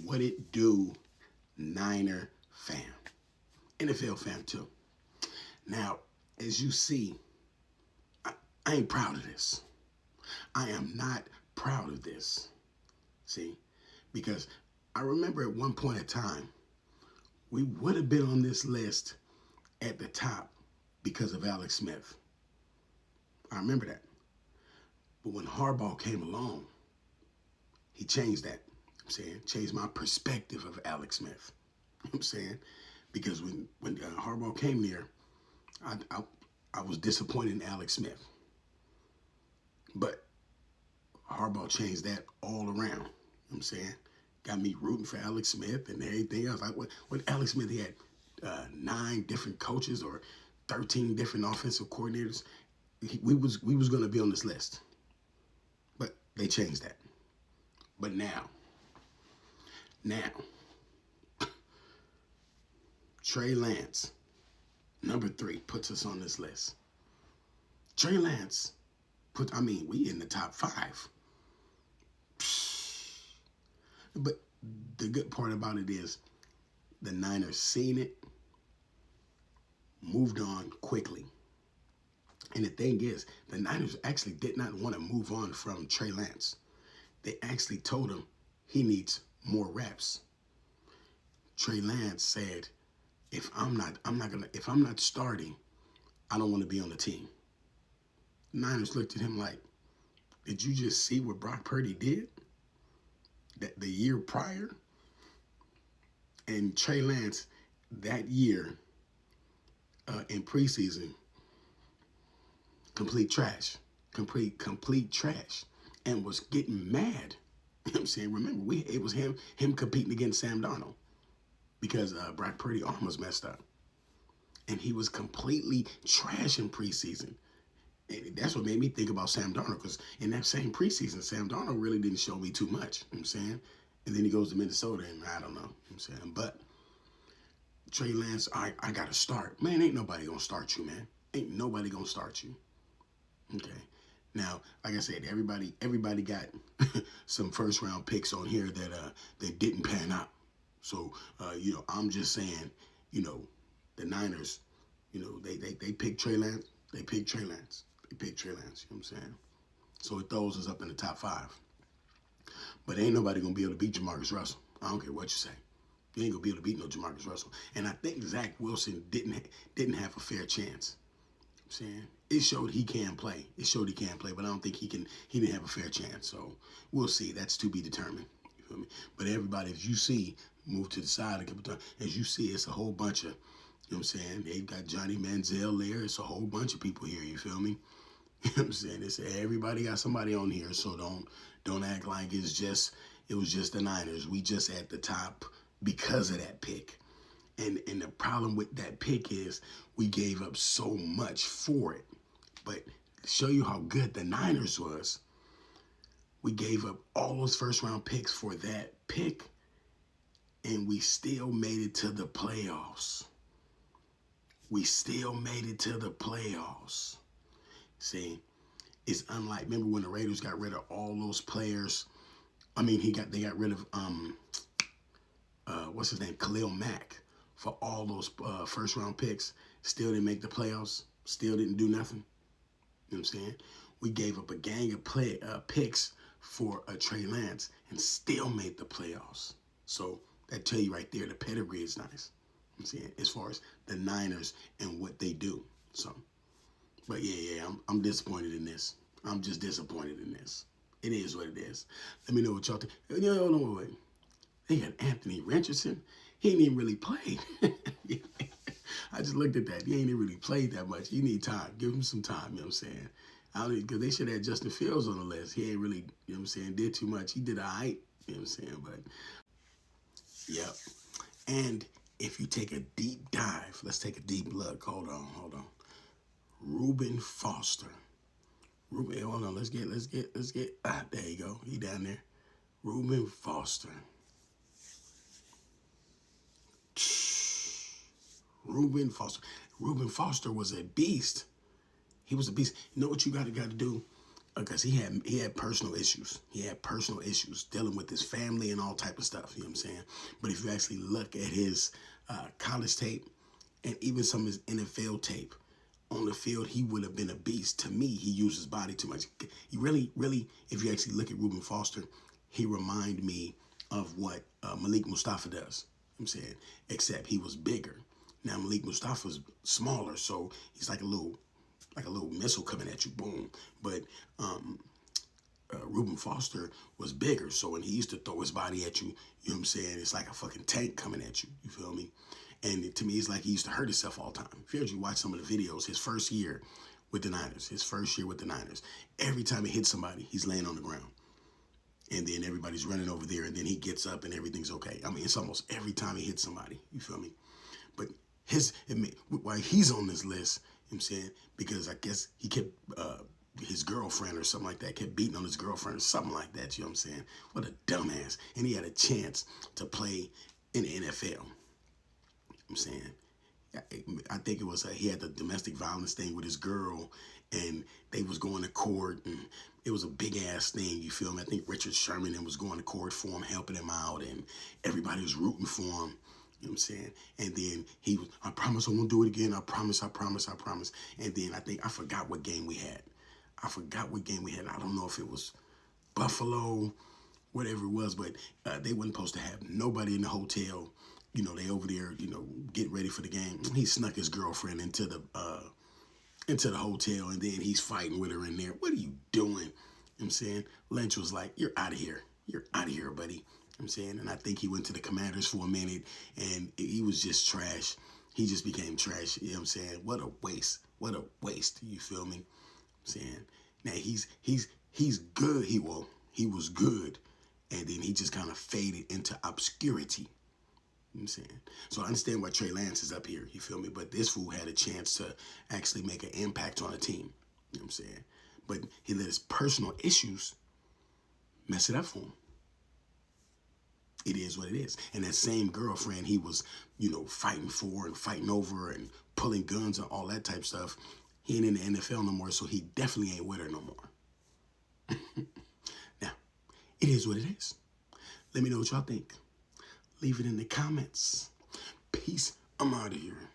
What it do, Niner fam, NFL fam too. Now, as you see, I ain't proud of this. I am not proud of this. See, because I remember at one point in time, we would have been on this list at the top because of Alex Smith. I remember that. But when Harbaugh came along, he changed that. I'm saying, changed my perspective of Alex Smith. I'm saying, because when Harbaugh came there, I was disappointed in Alex Smith. But Harbaugh changed that all around. You know what I'm saying? Got me rooting for Alex Smith and everything else. Like when Alex Smith, he had 9 different coaches or 13 different offensive coordinators. We was going to be on this list. But they changed that. But now, Trey Lance, number 3, puts us on this list. Trey Lance we in the top 5. But the good part about it is the Niners seen it, moved on quickly. And the thing is, the Niners actually did not want to move on from Trey Lance. They actually told him he needs more reps. Trey Lance said, if I'm not starting, I don't want to be on the team. The Niners looked at him like, did you just see what Brock Purdy did that the year prior? And Trey Lance that year in preseason, complete trash, and was getting mad. You know what I'm saying? Remember, it was him competing against Sam Darnold because Brock Purdy almost messed up. And he was completely trash in preseason. And that's what made me think about Sam Darnold, because in that same preseason, Sam Darnold really didn't show me too much. You know what I'm saying? And then he goes to Minnesota, and I don't know. You know what I'm saying? But Trey Lance, I got to start. Man, ain't nobody going to start you, man. Ain't nobody going to start you. Okay. Now, like I said, everybody got some first-round picks on here that they didn't pan out. So, I'm just saying, the Niners, they picked Trey Lance. They picked Trey Lance. You know what I'm saying? So it throws us up in the top 5. But ain't nobody going to be able to beat Jamarcus Russell. I don't care what you say. You ain't going to be able to beat no Jamarcus Russell. And I think Zach Wilson didn't have a fair chance. You know what I'm saying? It showed he can play. But I don't think he didn't have a fair chance. So we'll see. That's to be determined. You feel me? But everybody, as you see, move to the side a couple times. As you see, it's a whole bunch of, you know what I'm saying? They've got Johnny Manziel there. It's a whole bunch of people here. You feel me? You know what I'm saying? They say everybody got somebody on here, so don't act like it was just the Niners. We just at the top because of that pick. And the problem with that pick is we gave up so much for it. But to show you how good the Niners was, we gave up all those first-round picks for that pick, and we still made it to the playoffs. See, it's unlike, remember when the Raiders got rid of all those players? They got rid of what's his name, Khalil Mack, for all those first round picks. Still didn't make the playoffs. Still didn't do nothing. You know what I'm saying? We gave up a gang of picks for Trey Lance and still made the playoffs. So that tell you right there, the pedigree is nice. You know what I'm saying, as far as the Niners and what they do. So. But I'm disappointed in this. I'm just disappointed in this. It is what it is. Let me know what y'all think. No, wait. They got Anthony Richardson. He ain't even really played. I just looked at that. He ain't even really played that much. He need time. Give him some time, you know what I'm saying? Because they should have Justin Fields on the list. He ain't really, you know what I'm saying, did too much. He did all right, you know what I'm saying? But, yep. And if you take a deep dive, let's take a deep look. Hold on. Reuben Foster. Hold on, let's get, there you go. He down there. Reuben Foster. Reuben Foster was a beast. He was a beast. You know what you got to do? because he had personal issues. He had personal issues dealing with his family and all type of stuff. You know what I'm saying? But if you actually look at his college tape and even some of his NFL tape, on the field, he would have been a beast. To me, he used his body too much. He really, really, if you actually look at Reuben Foster, he remind me of what Malik Mustafa does. You know what I'm saying, except he was bigger. Now Malik Mustafa's smaller, so he's like a little missile coming at you, boom. But Reuben Foster was bigger, so when he used to throw his body at you, you know what I'm saying, it's like a fucking tank coming at you. You feel me? And to me, it's like he used to hurt himself all the time. If you actually watch some of the videos, his first year with the Niners, every time he hits somebody, he's laying on the ground. And then everybody's running over there, and then he gets up and everything's okay. I mean, it's almost every time he hits somebody. You feel me? But why he's on this list, you know what I'm saying, because I guess he kept his girlfriend or something like that, kept beating on his girlfriend or something like that, you know what I'm saying? What a dumbass. And he had a chance to play in the NFL. I'm saying, I think it was he had the domestic violence thing with his girl, and they was going to court, and it was a big ass thing. You feel me? I think Richard Sherman was going to court for him, helping him out, and everybody was rooting for him. You know what I'm saying? And then he was, I promise I won't do it again. I promise. And then I forgot what game we had. I don't know if it was Buffalo, whatever it was, but they weren't supposed to have nobody in the hotel. You know, they over there, you know, getting ready for the game. He snuck his girlfriend into the hotel, and then he's fighting with her in there. What are you doing? You know what I'm saying? Lynch was like, you're out of here. You're out of here, buddy. You know what I'm saying? And I think he went to the Commanders for a minute, and he was just trash. He just became trash. You know what I'm saying? What a waste. What a waste. You feel me? I'm saying? Now, he's good. He was good, and then he just kind of faded into obscurity. You know what I'm saying? So I understand why Trey Lance is up here, you feel me? But this fool had a chance to actually make an impact on a team. You know what I'm saying? But he let his personal issues mess it up for him. It is what it is. And that same girlfriend he was, you know, fighting for and fighting over and pulling guns and all that type of stuff, he ain't in the NFL no more, so he definitely ain't with her no more. Now, it is what it is. Let me know what y'all think. Leave it in the comments. Peace. I'm out of here.